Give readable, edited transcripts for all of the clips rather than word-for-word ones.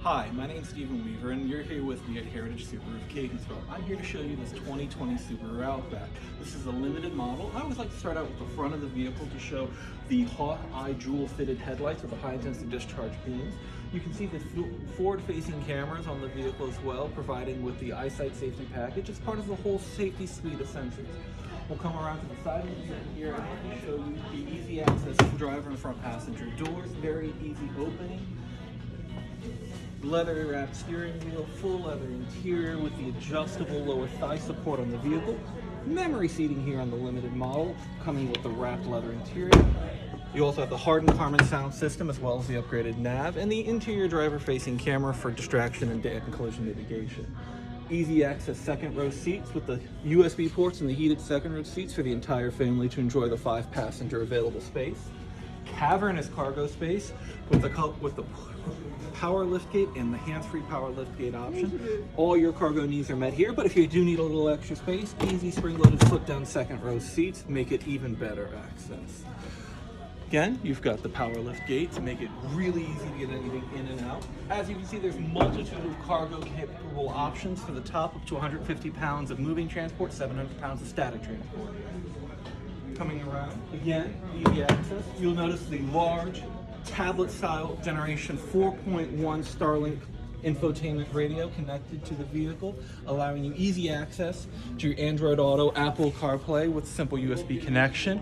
Hi, my name's Stephen Weaver, and you're here with me at Heritage Subaru Catonsville. I'm here to show you this 2020 Subaru Outback. This is a limited model. I always like to start out with the front of the vehicle to show the Hawkeye jewel-fitted headlights with the high-intensity discharge beams. You can see the forward-facing cameras on the vehicle as well, providing with the eyesight safety package. It's part of the whole safety suite of sensors. We'll come around to the side of the vehicle here and show you the easy access to driver and front passenger doors, very easy opening. Leather wrapped steering wheel, full leather interior with the adjustable lower thigh support on the vehicle. Memory seating here on the limited model, coming with the wrapped leather interior. You also have the hardened Harman sound system as well as the upgraded nav and the interior driver facing camera for distraction and collision mitigation. Easy access second row seats with the USB ports and the heated second row seats for the entire family to enjoy the 5-passenger available space. Cavernous cargo space with the power liftgate and the hands-free power liftgate option. All your cargo needs are met here, but if you do need a little extra space, easy spring-loaded foot-down second row seats make it even better access. Again, you've got the power liftgate to make it really easy to get anything in and out. As you can see, there's multitude of cargo capable options for the top, up to 150 pounds of moving transport, 700 pounds of static transport. Coming around, again, easy access. You'll notice the large tablet-style Generation 4.1 STARLINK infotainment radio connected to the vehicle, allowing you easy access to your Android Auto, Apple CarPlay with simple USB connection.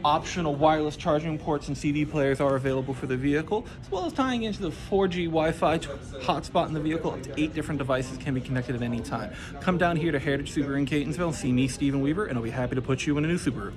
Optional wireless charging ports and CD players are available for the vehicle, as well as tying into the 4G Wi-Fi hotspot in the vehicle. Up to 8 different devices can be connected at any time. Come down here to Heritage Subaru in Catonsville and see me, Stephen Weaver, and I'll be happy to put you in a new Subaru.